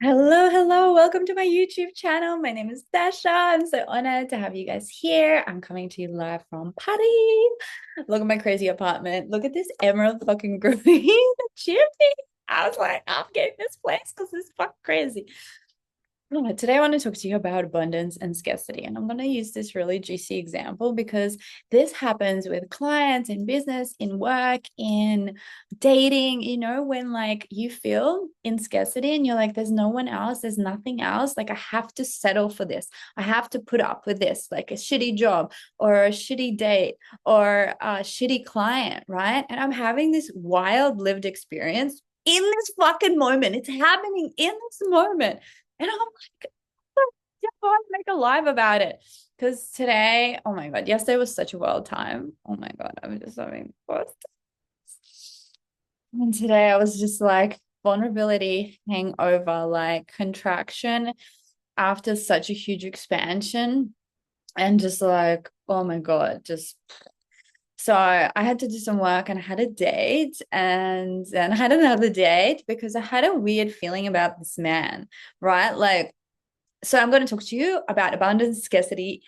Hello, hello. Welcome to my YouTube channel. My name is Dasha. I'm so honored to have you guys here. I'm coming to you live from Paris. Look at my crazy apartment. Look at this emerald fucking green chimney. I was like, I'm getting this place because it's fucking crazy. Today, I want to talk to you about abundance and scarcity. And I'm going to use this really juicy example because this happens with clients in business, in work, in dating. When like you feel in scarcity and you're like, there's no one else, there's nothing else. Like, I have to settle for this. I have to put up with this, like a shitty job or a shitty date or a shitty client, right? And I'm having this wild lived experience in this fucking moment. It's happening in this moment. And I'm like, yeah, I want to make a live about it. Because today, oh my God, yesterday was such a wild time. Oh my God, I'm just having what? And today I was just like vulnerability, hangover, like contraction after such a huge expansion. And just like, oh my God, just so I had to do some work and I had a date and then I had another date because I had a weird feeling about this man, right? Like, so I'm going to talk to you about abundance scarcity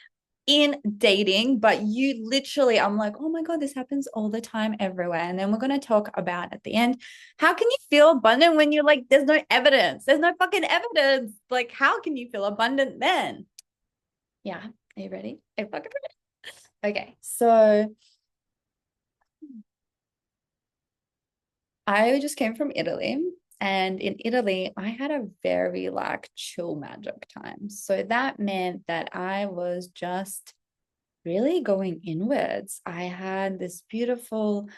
in dating, but you literally, I'm like, oh my God, this happens all the time everywhere. And then we're going to talk about at the end, how can you feel abundant when you're like, there's no evidence? There's no fucking evidence. Like, how can you feel abundant then? Yeah. Are you ready? Are you fucking ready? Okay. So I just came from Italy. And in Italy, I had a very like chill magic time. So that meant that I was just really going inwards. I had this beautiful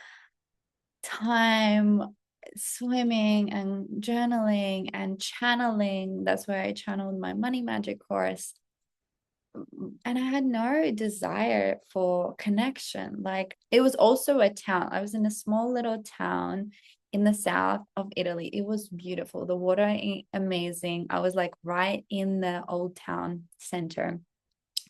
time swimming and journaling and channeling. That's where I channeled my money magic course. And I had no desire for connection. Like it was also a town. I was in a small little town in the south of Italy. It was beautiful. The water amazing. I was like right in the old town center,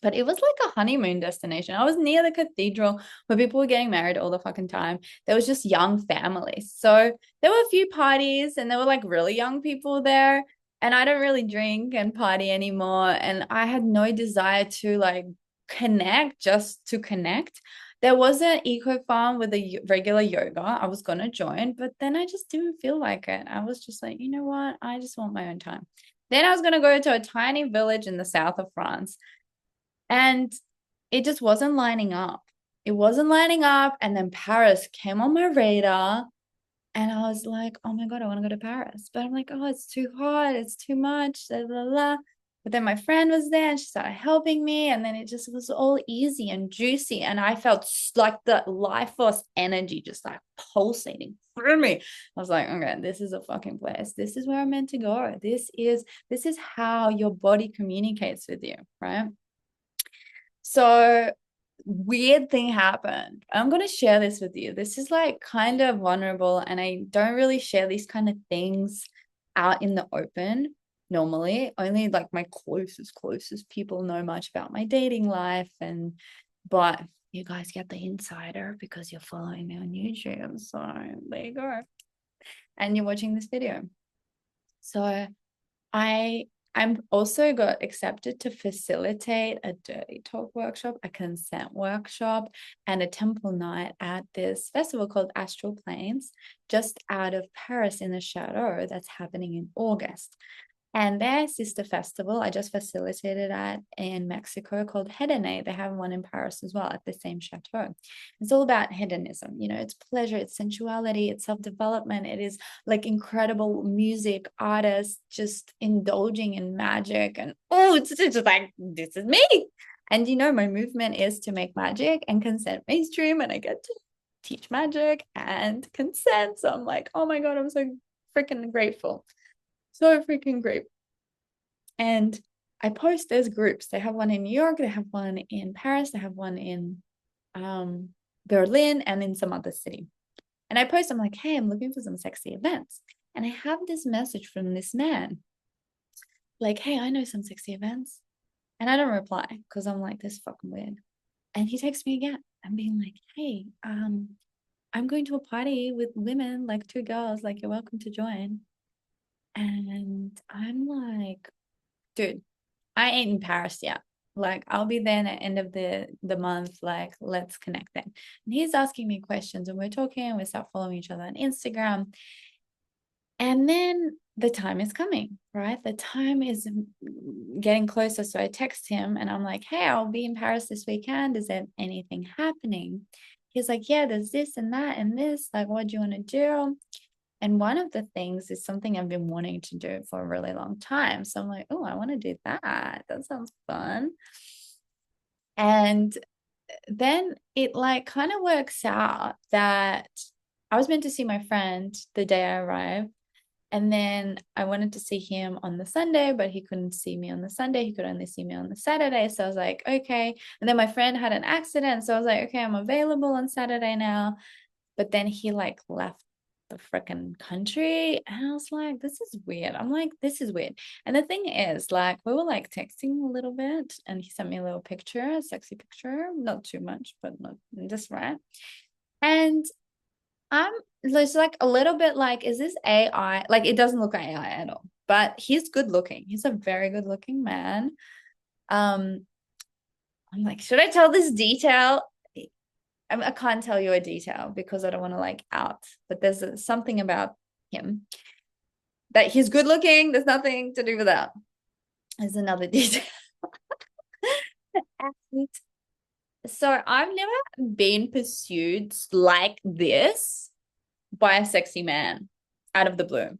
but it was like a honeymoon destination. I was near the cathedral where people were getting married all the fucking time. There was just young families. So there were a few parties and there were like really young people there. And I don't really drink and party anymore. And I had no desire to like connect just to connect. There was an eco farm with a regular yoga. I was going to join, but then I just didn't feel like it. I was just like, you know what? I just want my own time. Then I was going to go to a tiny village in the south of France and it just wasn't lining up. It wasn't lining up. And then Paris came on my radar. And I was like, oh my God, I want to go to Paris. But I'm like, oh, it's too hot. It's too much. Blah, blah, blah. But then my friend was there and she started helping me. And then it just was all easy and juicy. And I felt like the life force energy just like pulsating through me. I was like, okay, this is a fucking place. This is where I'm meant to go. This is how your body communicates with you, right? So weird thing happened. I'm going to share this with you. This is like kind of vulnerable, and I don't really share these kind of things out in the open normally. Only like my closest people know much about my dating life, and but you guys get the insider because you're following me on YouTube. So there you go. And you're watching this video. So I I'm also got accepted to facilitate a dirty talk workshop, a consent workshop, and a temple night at this festival called Astral Plains, just out of Paris in the Chateau that's happening in August. And their sister festival, I just facilitated at in Mexico called Hedone. They have one in Paris as well at the same chateau. It's all about hedonism. It's pleasure, it's sensuality, it's self-development. It is like incredible music, artists just indulging in magic. And oh, it's just like, this is me. And my movement is to make magic and consent mainstream. And I get to teach magic and consent. So I'm like, oh my God, I'm so freaking grateful. So freaking great. And I post those groups. They have one in New York, they have one in Paris, they have one in um, Berlin, and in some other city. And I post, I'm like, hey, I'm looking for some sexy events. And I have this message from this man, like, hey, I know some sexy events. And I don't reply because I'm like, this fucking weird. And he texts me again and being like, hey, I'm going to a party with women, like two girls, like you're welcome to join. And I'm dude, I ain't in Paris yet. Like, I'll be there at the end of the month. Like, let's connect then. And he's asking me questions, and we're talking. We start following each other on Instagram. And then the time is coming, right? The time is getting closer. So I text him and I'm like, hey, I'll be in Paris this weekend. Is there anything happening? He's like, yeah, there's this and that and this. Like, what do you want to do? And one of the things is something I've been wanting to do for a really long time. So I'm like, oh, I want to do that. That sounds fun. And then it like kind of works out that I was meant to see my friend the day I arrived. And then I wanted to see him on the Sunday, but he couldn't see me on the Sunday. He could only see me on the Saturday. So I was like, okay. And then my friend had an accident. So I was like, okay, I'm available on Saturday now. But then he like left the freaking country. And I was like, this is weird. I'm like, this is weird. And the thing is, like, we were like texting a little bit, and he sent me a little picture, a sexy picture, not too much, but not just right. And I'm there's like a little bit like, is this AI? Like, it doesn't look AI at all, but he's good looking. He's a very good looking man. Um, I'm like, should I tell this detail? I can't tell you a detail because I don't want to like out, but there's something about him that he's good looking. There's nothing to do with that. There's another detail. And so I've never been pursued like this by a sexy man out of the blue.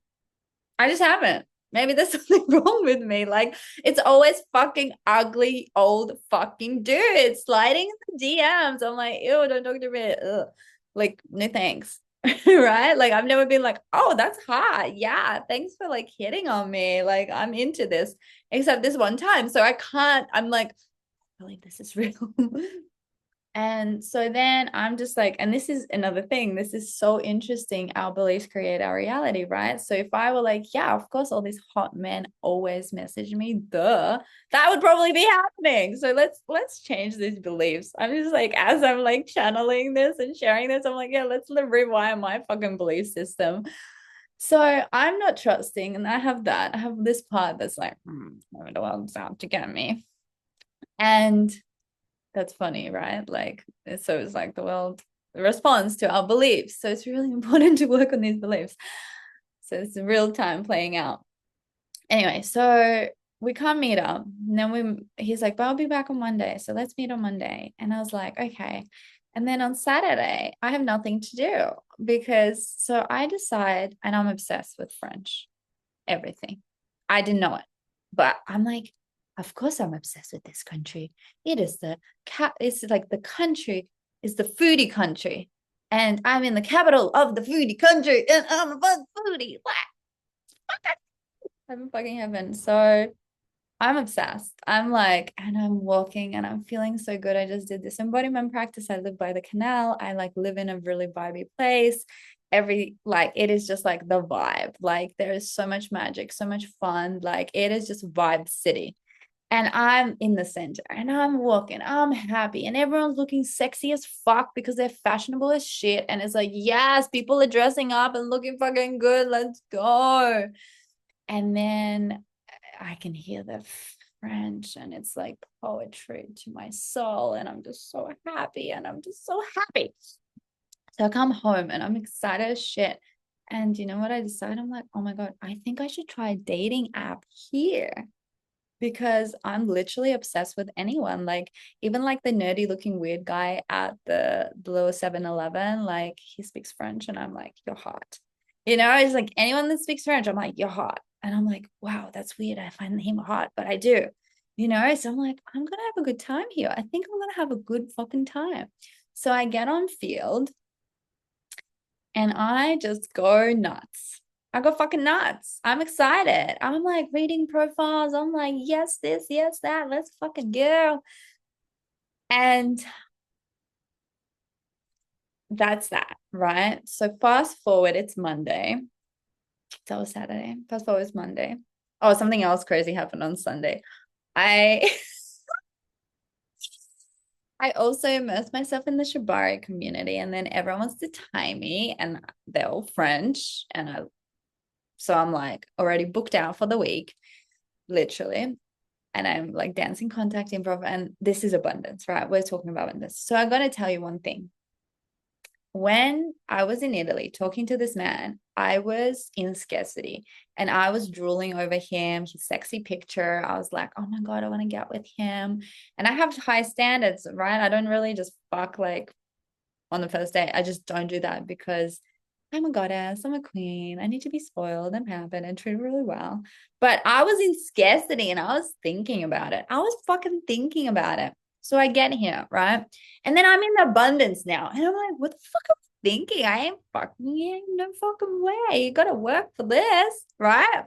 I just haven't. Maybe there's something wrong with me. Like, it's always fucking ugly old fucking dudes sliding in the DMs. I'm like, ew, don't talk to me. Ugh. Like, no thanks. Right? Like, I've never been like, oh, that's hot. Yeah, thanks for like hitting on me. Like, I'm into this, except this one time. So I can't, I'm like, I believe this is real. And so then I'm just like, and this is another thing. This is so interesting. Our beliefs create our reality, right? So if I were like, yeah, of course, all these hot men always message me, duh, that would probably be happening. So let's change these beliefs. I'm just like, as I'm like channeling this and sharing this, I'm like, yeah, let's rewire my fucking belief system. So I'm not trusting, and I have that. I have this part that's like, the world's out to get me. And that's funny, right? Like, so it's like the world responds to our beliefs. So it's really important to work on these beliefs. So it's real time playing out. Anyway, so we can't meet up. And then he's like, but I'll be back on Monday. So let's meet on Monday. And I was like, okay. And then on Saturday, I have nothing to do because so I decide, and I'm obsessed with French, everything. I didn't know it, but I'm like, of course I'm obsessed with this country. It is it's like the country is the foodie country. And I'm in the capital of the foodie country, and I'm a foodie. I'm fucking heaven. So I'm obsessed. I'm like, and I'm walking and I'm feeling so good. I just did this embodiment practice. I live by the canal. I like live in a really vibey place. Like, it is just like the vibe. Like, there is so much magic, so much fun. Like, it is just vibe city. And I'm in the center and I'm walking, I'm happy, and everyone's looking sexy as fuck because they're fashionable as shit. And it's like, yes, people are dressing up and looking fucking good. Let's go. And then I can hear the French, and it's like poetry to my soul. And I'm just so happy. And I'm just so happy. So I come home and I'm excited as shit. And you know what I decided? I'm like, oh my God, I think I should try a dating app here because I'm literally obsessed with anyone. Like, even like the nerdy looking weird guy at the little 7-Eleven, like, he speaks French and I'm like, you're hot. You know, it's like anyone that speaks French, I'm like, you're hot. And I'm like, wow, that's weird. I find him hot, but I do, you know? So I'm like, I'm going to have a good time here. I think I'm going to have a good fucking time. So I get on field and I just go nuts. I go fucking nuts. I'm excited. I'm like reading profiles. I'm like, yes, this, yes, that. Let's fucking go. And that's that, right? So fast forward, it's Monday. That was Saturday. Fast forward, it's Monday. Oh, something else crazy happened on Sunday. I I also immersed myself in the Shibari community, and then everyone wants to tie me, and they're all French, so I'm like already booked out for the week, literally. and I'm like dancing, contact, improv, and this is abundance, right? We're talking about abundance. So I'm going to tell you one thing. When I was in Italy talking to this man, I was in scarcity and I was drooling over him, his sexy picture. I was like, oh my God, I want to get with him. And I have high standards, right? I don't really just fuck like on the first date. I just don't do that because I'm a goddess, I'm a queen. I need to be spoiled and pampered and treated really well. But I was in scarcity and I was thinking about it. I was fucking thinking about it. So I get here, right? And then I'm in abundance now. And I'm like, what the fuck am I thinking? I ain't fucking in no fucking way. You gotta work for this, right?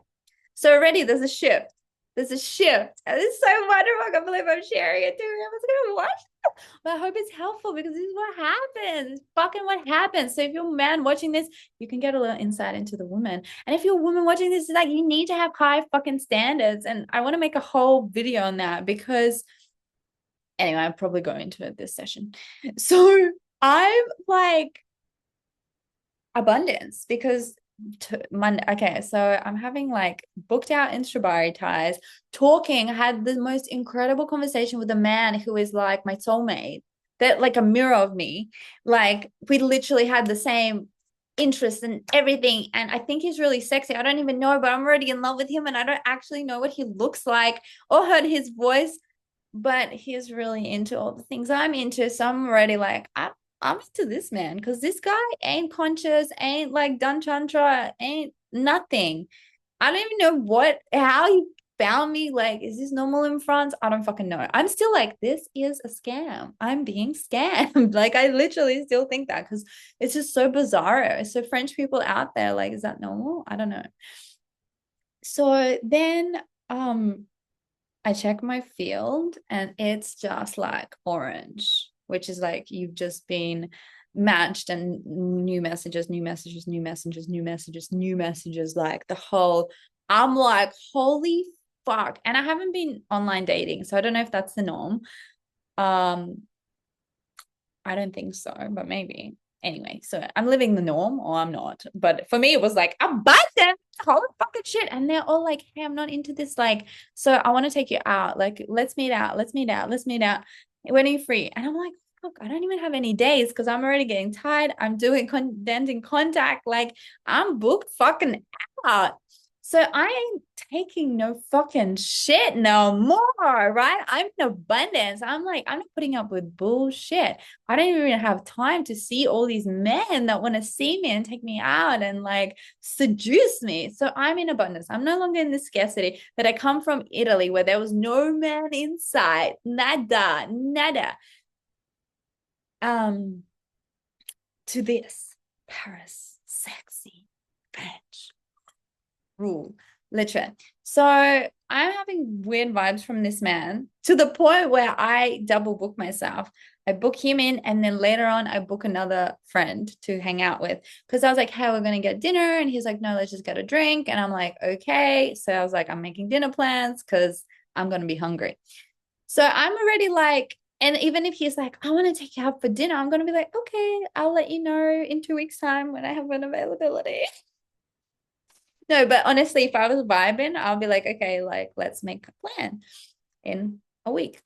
So already there's a shift. There's a shift. And it's so wonderful. I can't believe I'm sharing it to him. I was gonna watch it. But I hope it's helpful because this is what happens. It's fucking what happens. So if you're a man watching this, you can get a little insight into the woman. And if you're a woman watching this, it's like you need to have high fucking standards. And I want to make a whole video on that because anyway, I'm probably going into it this session. So I'm like abundance because Monday. Okay, so I'm having like booked out Insta ties, talking, had the most incredible conversation with a man who is like my soulmate, that like a mirror of me. Like we literally had the same interests and everything. And I think he's really sexy. I don't even know, but I'm already in love with him and I don't actually know what he looks like or heard his voice, but he's really into all the things I'm into. So I'm already like, I'm into this man because this guy ain't conscious, ain't like done tantra, ain't nothing. I don't even know how he found me. Like, is this normal in France? I don't fucking know. I'm still like, this is a scam. I'm being scammed. Like, I literally still think that because it's just so bizarre. So French people out there, like, is that normal? I don't know. So then, I check my field and it's just like orange, which is like you've just been matched and new messages, new messages, new messages, new messages, new messages, like the whole, I'm like, holy fuck. And I haven't been online dating, so I don't know if that's the norm. Um, I don't think so, but maybe. Anyway, so I'm living the norm or I'm not. But for me, it was like abundant, holy fucking shit. And they're all like, hey, I'm not into this. Like, so I want to take you out. Like, let's meet out. Let's meet out. Let's meet out. When are you free? And I'm like, fuck, I don't even have any days because I'm already getting tired. I'm doing denting contact. Like, I'm booked fucking out. So I ain't taking no fucking shit no more, right? I'm in abundance. I'm like, I'm not putting up with bullshit. I don't even have time to see all these men that want to see me and take me out and like seduce me. So I'm in abundance. I'm no longer in the scarcity that I come from Italy where there was no man in sight. Nada, nada. To this Paris, sexy, bitch. Rule, literally. So I'm having weird vibes from this man to the point where I double book myself. I book him in, and then later on, I book another friend to hang out with because I was like, hey, we're going to get dinner. And he's like, no, let's just get a drink. And I'm like, okay. So I was like, I'm making dinner plans because I'm going to be hungry. So I'm already like, and even if he's like, I want to take you out for dinner, I'm going to be like, okay, I'll let you know in 2 weeks' time when I have an availability. No, but honestly, if I was vibing, I'll be like, okay, like let's make a plan in a week.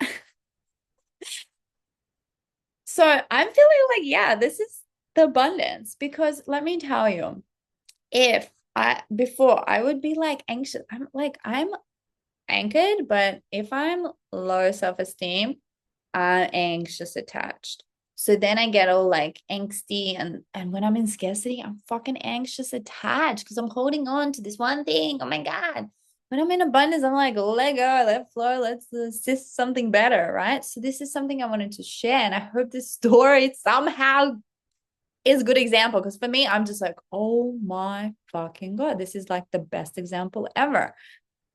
So I'm feeling like, yeah, this is the abundance because let me tell you, if I before I would be like anxious, I'm anchored, but if I'm low self-esteem, I'm anxious attached. So then I get all like angsty and when I'm in scarcity, I'm fucking anxious attached because I'm holding on to this one thing. Oh my God. When I'm in abundance, I'm like, let go, let flow, let's assist something better, right? So this is something I wanted to share. And I hope this story somehow is a good example. Because for me, I'm just like, oh my fucking God, this is like the best example ever.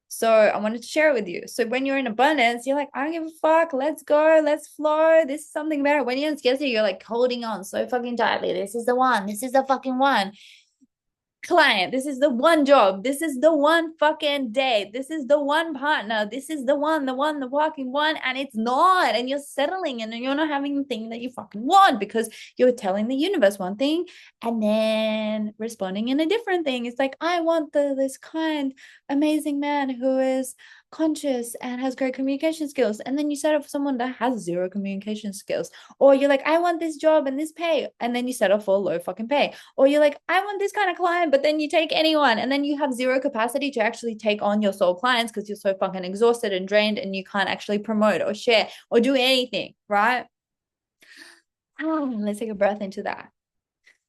So I wanted to share it with you. So when you're in abundance, you're like, I don't give a fuck. Let's go. Let's flow. This is something better. When you're in scarcity, you're like holding on so fucking tightly. This is the one. This is the fucking one. Client, this is the one job. This is the one fucking date. This is the one partner. This is the one, the fucking one. And it's not. And you're settling and you're not having the thing that you fucking want because you're telling the universe one thing and then responding in a different thing. It's like, I want this kind, amazing man who is conscious and has great communication skills. And then you settle for someone that has zero communication skills. Or you're like, I want this job and this pay. And then you settle for low fucking pay. Or you're like, I want this kind of client, but then you take anyone. And then you have zero capacity to actually take on your soul clients because you're so fucking exhausted and drained and you can't actually promote or share or do anything, right? Let's take a breath into that.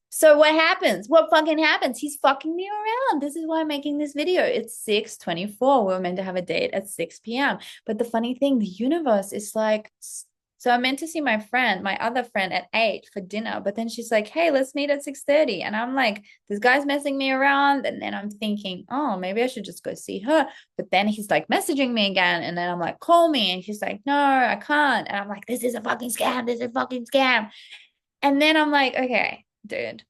So what happens? What fucking happens? He's fucking me around. This is why I'm making this video. It's 6:24. We were meant to have a date at 6 p.m. But the funny thing, the universe is like, so I'm meant to see my friend, my other friend at 8 for dinner. But then she's like, hey, let's meet at 6:30. And I'm like, this guy's messing me around. And then I'm thinking, oh, maybe I should just go see her. But then he's like messaging me again. And then I'm like, call me. And she's like, no, I can't. And I'm like, this is a fucking scam. This is a fucking scam. And then I'm like, okay, dude,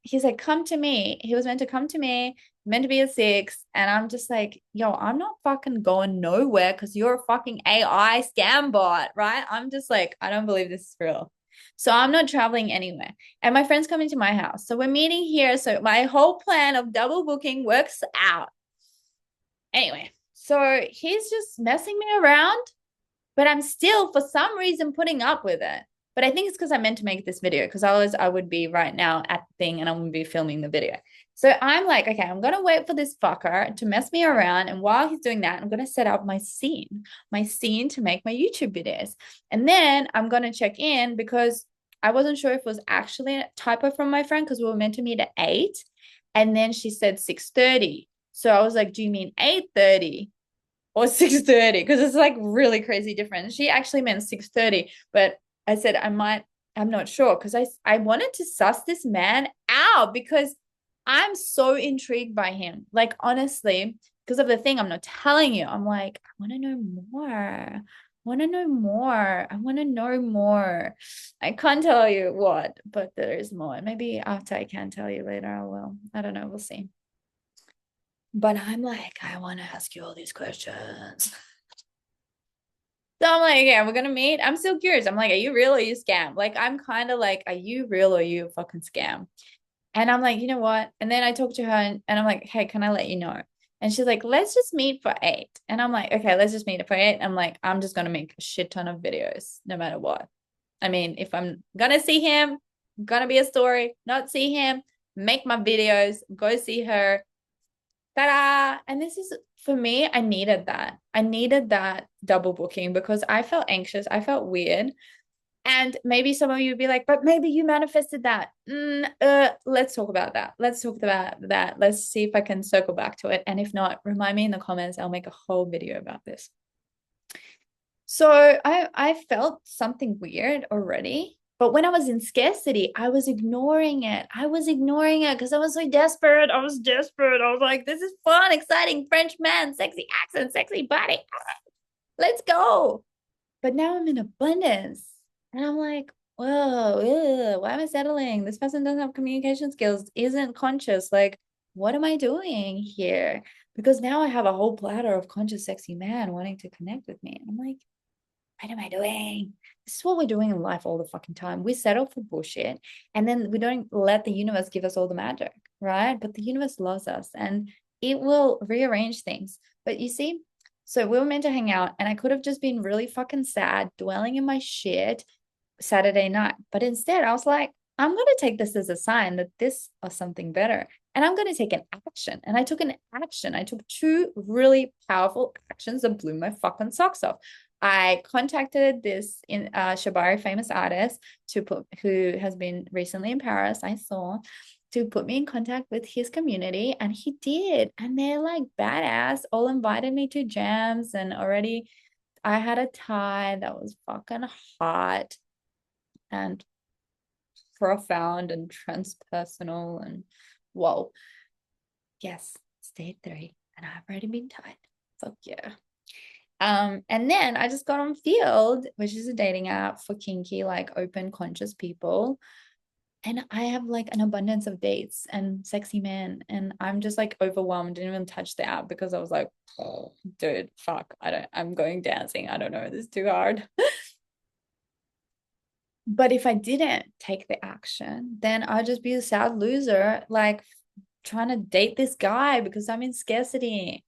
he's like, come to me. He was meant to come to me, meant to be at 6. And I'm just like, yo, I'm not fucking going nowhere because you're a fucking AI scam bot, right? I'm just like, I don't believe this is real. So I'm not traveling anywhere. And my friend's coming to my house. So we're meeting here. So my whole plan of double booking works out. Anyway, so he's just messing me around, but I'm still, for some reason, putting up with it. But I think it's because I meant to make this video because otherwise I would be right now at the thing and I'm going to be filming the video. So I'm like, okay, I'm going to wait for this fucker to mess me around. And while he's doing that, I'm going to set up my scene to make my YouTube videos. And then I'm going to check in because I wasn't sure if it was actually a typo from my friend because we were meant to meet at 8. And then she said 6:30. So I was like, do you mean 8:30? Or 6:30 because it's like really crazy different. She actually meant 6:30, but I said I'm not sure because I wanted to suss this man out because I'm so intrigued by him. Like honestly, because of the thing I'm not telling you. I'm like, I want to know more. I want to know more. I want to know more. I can't tell you what, but there is more. Maybe after I can tell you later, I will. I don't know. We'll see. But I'm like, I want to ask you all these questions. So I'm like, yeah, we're gonna meet. I'm still curious. I'm like, are you real or you scam? Like, I'm kind of like, are you real or you fucking scam? And I'm like, you know what? And then I talked to her and I'm like, hey, can I let you know? And she's like, let's just meet for 8. And I'm like, okay, let's just meet for 8. I'm like, I'm just gonna make a shit ton of videos no matter what. I mean, if I'm gonna see him, gonna be a story, not see him, make my videos, go see her, ta-da! And this is for me, I needed that. I needed that double booking because I felt anxious. I felt weird. And maybe some of you would be like, but maybe you manifested that. Let's talk about that. Let's talk about that. Let's see if I can circle back to it. And if not, remind me in the comments. I'll make a whole video about this. So I felt something weird already. But when I was in scarcity, I was ignoring it. I was ignoring it because I was so desperate. I was desperate. I was like, this is fun, exciting, French man, sexy accent, sexy body. Let's go. But now I'm in abundance. And I'm like, whoa, why am I settling? This person doesn't have communication skills, isn't conscious. Like, what am I doing here? Because now I have a whole platter of conscious, sexy man wanting to connect with me. And I'm like, what am I doing? This is what we're doing in life all the fucking time. We settle for bullshit and then we don't let the universe give us all the magic, right? But the universe loves us and it will rearrange things. But you see, so we were meant to hang out and I could have just been really fucking sad, dwelling in my shit Saturday night. But instead, I was like, I'm going to take this as a sign that this is something better. And I'm going to take an action. And I took an action. I took 2 really powerful actions that blew my fucking socks off. I contacted this Shabari famous artist who has been recently in Paris, I saw, to put me in contact with his community. And he did. And they're like badass, all invited me to jams. And already I had a tie that was fucking hot and profound and transpersonal and whoa. Yes, stage 3. And I've already been tied. Fuck yeah. And then I just got on Field, which is a dating app for kinky, like open conscious people. And I have like an abundance of dates and sexy men. And I'm just like overwhelmed. Didn't even touch the app because I was like, oh, dude, fuck. I'm going dancing. I don't know. This is too hard. But if I didn't take the action, then I'd just be a sad loser, like trying to date this guy because I'm in scarcity.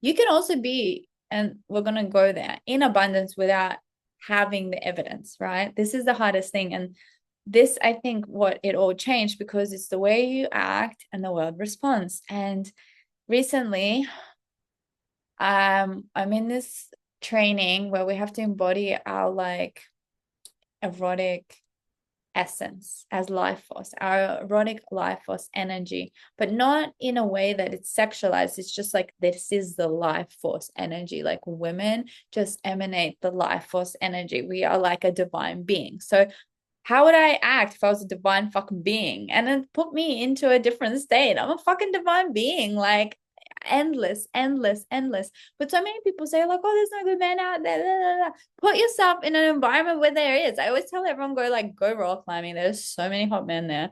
You can also be, and we're going to go there, in abundance without having the evidence, right? This is the hardest thing. And this, I think, what it all changed, because it's the way you act and the world responds. And recently, I'm in this training where we have to embody our like erotic essence as life force, our erotic life force energy, but not in a way that it's sexualized. It's just like, this is the life force energy. Like, women just emanate the life force energy. We are like a divine being. So how would I act if I was a divine fucking being? And then put me into a different state. I'm a fucking divine being, like endless, endless, endless. But so many people say, like, oh, there's no good man out there. Blah, blah, blah. Put yourself in an environment where there is. I always tell everyone, go rock climbing. There's so many hot men there.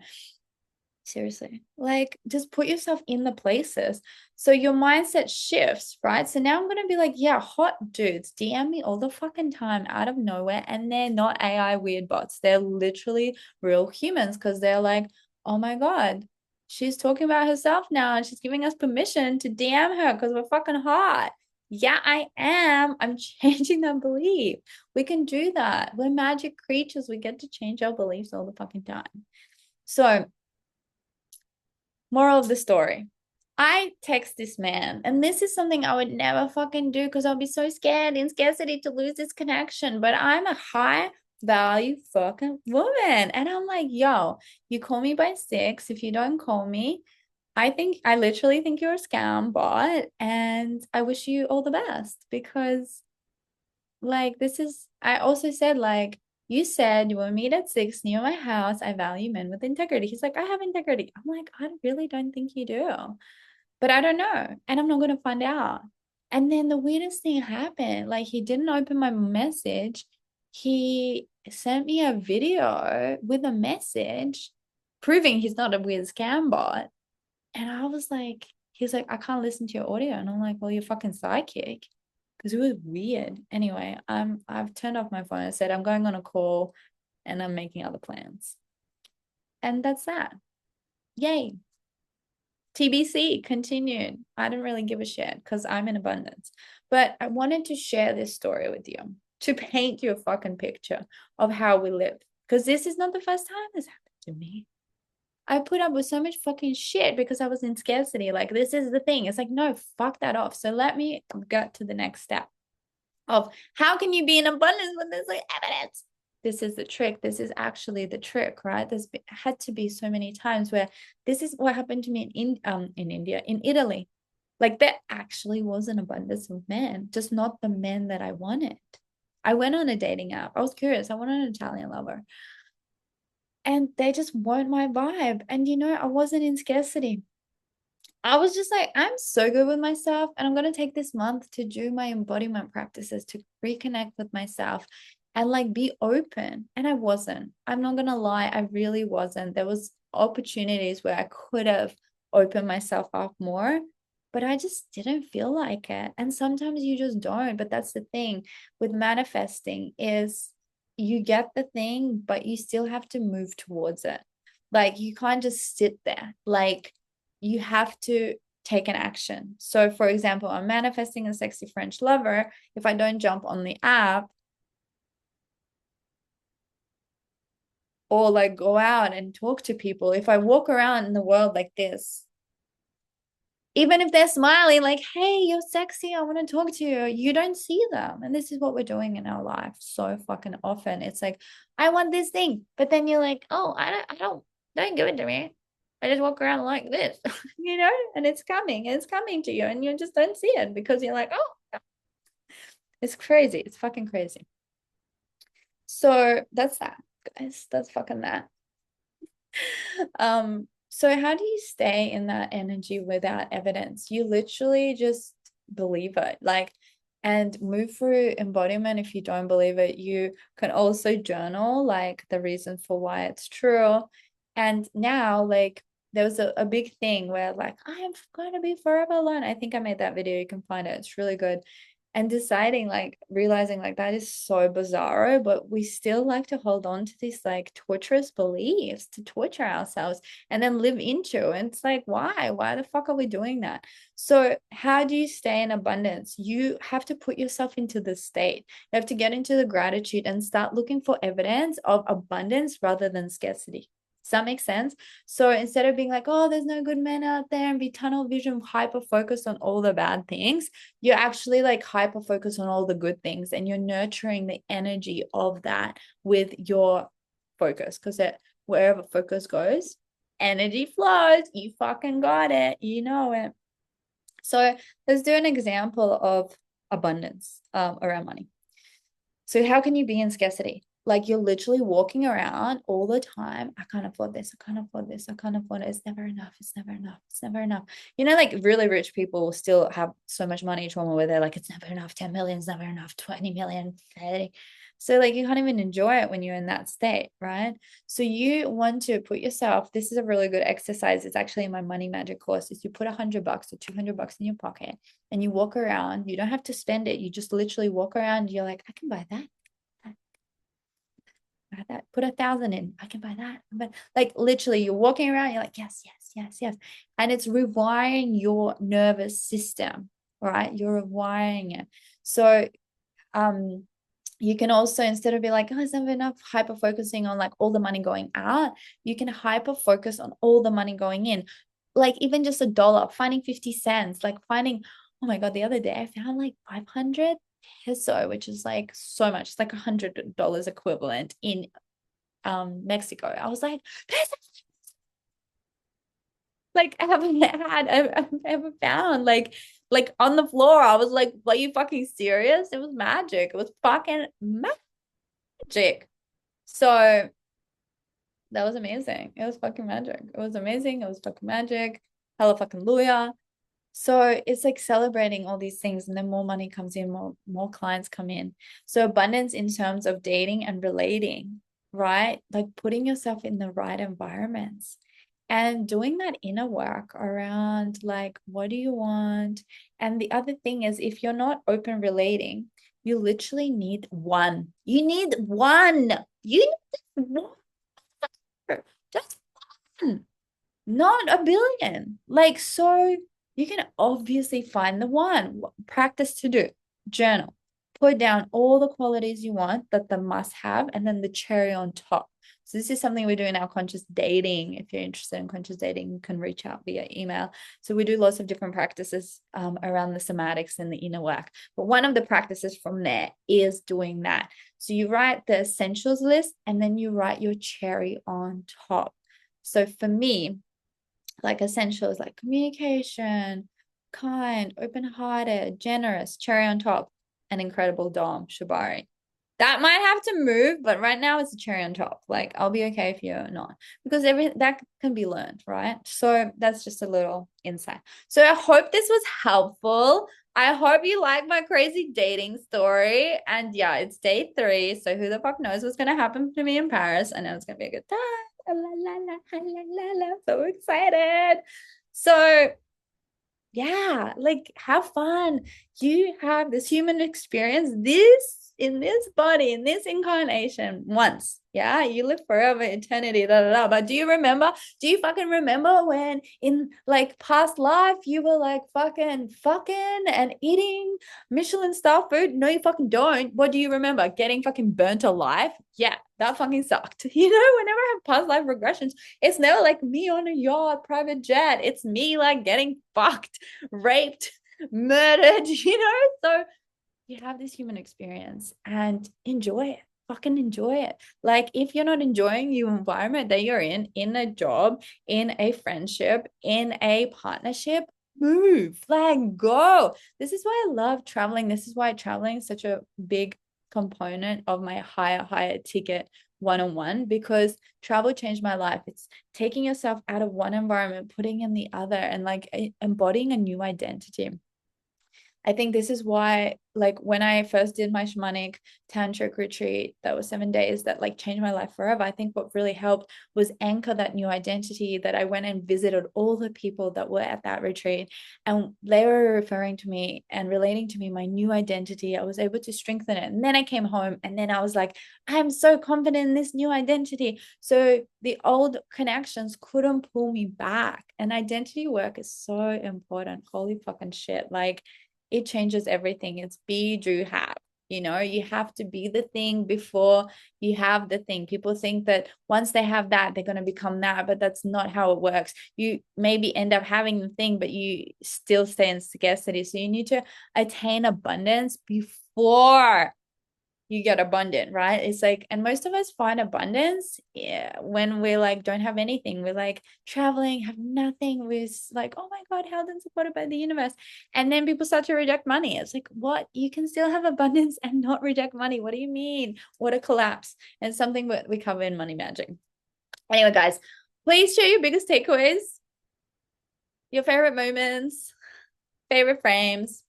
Seriously, like, just put yourself in the places so your mindset shifts, right? So now I'm gonna be like, yeah, hot dudes DM me all the fucking time out of nowhere, and they're not AI weird bots. They're literally real humans, because they're like, oh my god, she's talking about herself now and she's giving us permission to DM her because we're fucking hot. Yeah, I am. I'm changing that belief. We can do that. We're magic creatures. We get to change our beliefs all the fucking time. So, moral of the story. I text this man, and this is something I would never fucking do because I'll be so scared in scarcity to lose this connection. But I'm a high value fucking woman. And I'm like, yo, you call me by 6. If you don't call me, I literally think you're a scam bot. And I wish you all the best, because like, this is, I also said, like, you said you will meet at 6 near my house. I value men with integrity. He's like, I have integrity. I'm like, I really don't think you do, but I don't know. And I'm not going to find out. And then the weirdest thing happened. Like, he didn't open my message. He sent me a video with a message proving he's not a weird scam bot. And I was like, he was like, I can't listen to your audio. And I'm like, well, you're fucking psychic. Because it was weird. Anyway, I've turned off my phone. I said I'm going on a call and I'm making other plans. And that's that. Yay. TBC continued. I didn't really give a shit because I'm in abundance. But I wanted to share this story with you to paint you a fucking picture of how we live. Because this is not the first time this happened to me. I put up with so much fucking shit because I was in scarcity. Like, this is the thing. It's like, no, fuck that off. So let me get to the next step of how can you be in abundance when there's like evidence. This is the trick. This is actually the trick, right? Had to be so many times where this is what happened to me in India, in Italy. Like, there actually was an abundance of men, just not the men that I wanted. I went on a dating app. I was curious. I wanted an Italian lover. And they just weren't my vibe. And I wasn't in scarcity. I was just like, I'm so good with myself, and I'm going to take this month to do my embodiment practices to reconnect with myself and like be open. And I wasn't. I'm not going to lie, I really wasn't. There was opportunities where I could have opened myself up more, but I just didn't feel like it. And sometimes you just don't. But that's the thing with manifesting, is you get the thing, but you still have to move towards it. Like, you can't just sit there. Like, you have to take an action. So, for example, I'm manifesting a sexy French lover. If I don't jump on the app or like go out and talk to people, if I walk around in the world like this, even if they're smiling, like, hey, you're sexy, I want to talk to you, you don't see them. And this is what we're doing in our life so fucking often. It's like, I want this thing, but then you're like, oh, don't give it to me. I just walk around like this, and it's coming to you, and you just don't see it because you're like, oh, it's crazy. It's fucking crazy. So that's that, guys. That's fucking that. So how do you stay in that energy without evidence? You literally just believe it, like, and move through embodiment. If you don't believe it, you can also journal like the reason for why it's true. And now, like, there was a big thing where like, I am going to be forever alone. I think I made that video. You can find it. It's really good. and deciding, like, realizing like that is so bizarro, but we still like to hold on to these like torturous beliefs to torture ourselves and then live into. And it's like, why the fuck are we doing that? So how do you stay in abundance? You have to put yourself into the state. You have to get into the gratitude and start looking for evidence of abundance rather than scarcity. Does that make sense? So instead of being like, oh, there's no good men out there, and be tunnel vision, hyper focused on all the bad things, you're actually like hyper focused on all the good things, and you're nurturing the energy of that with your focus, because wherever focus goes, energy flows. You fucking got it. You know it. So let's do an example of abundance around money. So how can you be in scarcity? Like, you're literally walking around all the time. I can't afford this. I can't afford this. I can't afford it. It's never enough. It's never enough. It's never enough. You know, like really rich people still have so much money trauma where they're like, it's never enough. 10 million is never enough. 20 million, 30. So like you can't even enjoy it when you're in that state, right? So you want to put yourself, this is a really good exercise. It's actually in my money magic course, is you put $100 or $200 in your pocket and you walk around. You don't have to spend it. You just literally walk around. You're like, I can buy that. Buy that. Put 1,000 in. I can buy that. But like literally, you're walking around. You're like, yes, yes, yes, yes. And it's rewiring your nervous system, right? You're rewiring it. So, you can also, instead of be like, oh, it's never enough, hyper focusing on like all the money going out, you can hyper focus on all the money going in. Like even just $1, finding 50 cents, like finding, oh my God, the other day I found like 500 peso, which is like so much. It's like $100 equivalent in Mexico. I was like, like I haven't had, I've ever found like on the floor. I was like, are you fucking serious? It was magic. It was fucking magic. So that was amazing. It was fucking magic. It was amazing. It was fucking magic. Hella fucking lawyer. So it's like celebrating all these things, and then more money comes in, more clients come in. So abundance in terms of dating and relating, right? Like putting yourself in the right environments and doing that inner work around like, what do you want? And the other thing is, if you're not open relating, you literally need one. You need one. You need one. Just one, not a billion. Like, so you can obviously find the one. Practice to do, journal, put down all the qualities you want that the must have, and then the cherry on top. So this is something we do in our conscious dating. If you're interested in conscious dating, you can reach out via email. So we do lots of different practices around the somatics and the inner work. But one of the practices from there is doing that. So you write the essentials list, and then you write your cherry on top. So for me, like essentials like communication, kind, open-hearted, generous, cherry on top, an incredible dom, shibari. That might have to move, but right now it's a cherry on top. Like I'll be okay if you're not, because every that can be learned, right? So that's just a little insight. So I hope this was helpful. I hope you like my crazy dating story. And yeah, it's day 3. So who the fuck knows what's gonna happen to me in Paris? I know it's gonna be a good time. La, la, la, la, la, la. So excited. So yeah, like have fun. You have this human experience, this in this body, in this incarnation once. Yeah, you live forever, eternity, da, da, da. But do you fucking remember when in like past life you were like fucking and eating Michelin star food? No, you fucking don't. What do you remember? Getting fucking burnt alive? Yeah, that fucking sucked. You know, whenever I have past life regressions, it's never like me on a yacht, private jet. It's me like getting fucked, raped, murdered, you know? So you have this human experience and enjoy it. Fucking enjoy it. Like if you're not enjoying your environment that you're in a job, in a friendship, in a partnership, move, like go. This is why I love traveling. This is why traveling is such a big component of my higher ticket one-on-one, because travel changed my life. It's taking yourself out of one environment, putting in the other, and like embodying a new identity. I think this is why, like, when I first did my shamanic tantric retreat, that was 7 days, that like changed my life forever. I think what really helped was anchor that new identity, that I went and visited all the people that were at that retreat, and they were referring to me and relating to me my new identity. I was able to strengthen it. And then I came home and then I was like, I'm so confident in this new identity. So the old connections couldn't pull me back. And identity work is so important. Holy fucking shit. Like, it changes everything. It's be, do, have. You know, you have to be the thing before you have the thing. People think that once they have that, they're going to become that, but that's not how it works. You maybe end up having the thing, but you still stay in scarcity. So you need to attain abundance before you get abundant, right? It's like, and most of us find abundance, yeah, when we like don't have anything. We're like traveling, have nothing. We're like, oh my God, held and supported by the universe. And then people start to reject money. It's like, what? You can still have abundance and not reject money. What do you mean? What a collapse. And something that we cover in Money Magic. Anyway, guys, please share your biggest takeaways, your favorite moments, favorite frames.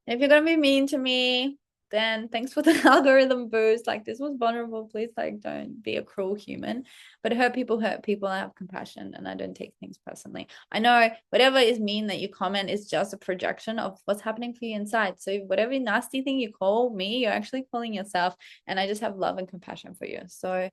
And if you're gonna be mean to me, then thanks for the algorithm boost. Like, this was vulnerable. Please, like, don't be a cruel human. But hurt people hurt people. I have compassion and I don't take things personally. I know whatever is mean that you comment is just a projection of what's happening for you inside. So whatever nasty thing you call me, you're actually calling yourself. And I just have love and compassion for you. So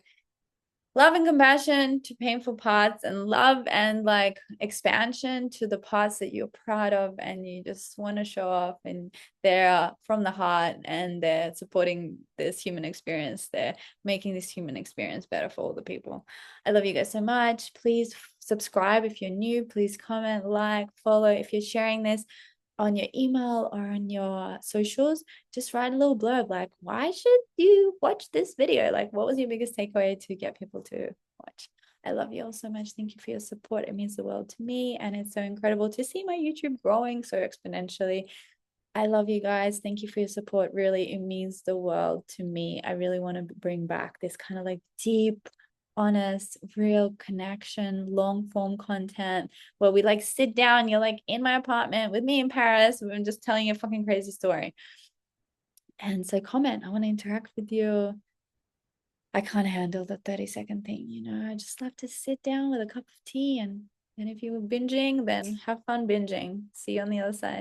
love and compassion to painful parts, and love and like expansion to the parts that you're proud of and you just want to show off, and they're from the heart and they're supporting this human experience. They're making this human experience better for all the people. I love you guys so much. Please subscribe if you're new. Please comment, like, follow. If you're sharing this on your email or on your socials, just write a little blurb like, why should you watch this video? Like, what was your biggest takeaway to get people to watch? I love you all so much. Thank you for your support. It means the world to me, and it's so incredible to see my YouTube growing so exponentially. I love you guys. Thank you for your support. Really, it means the world to me. I really want to bring back this kind of like deep, honest, real connection, long form content where we like sit down. You're like in my apartment with me in Paris. I'm just telling you a fucking crazy story. And so comment. I want to interact with you. I can't handle the 30-second thing, you know. I just love to sit down with a cup of tea, and if you were binging, then have fun binging. See you on the other side.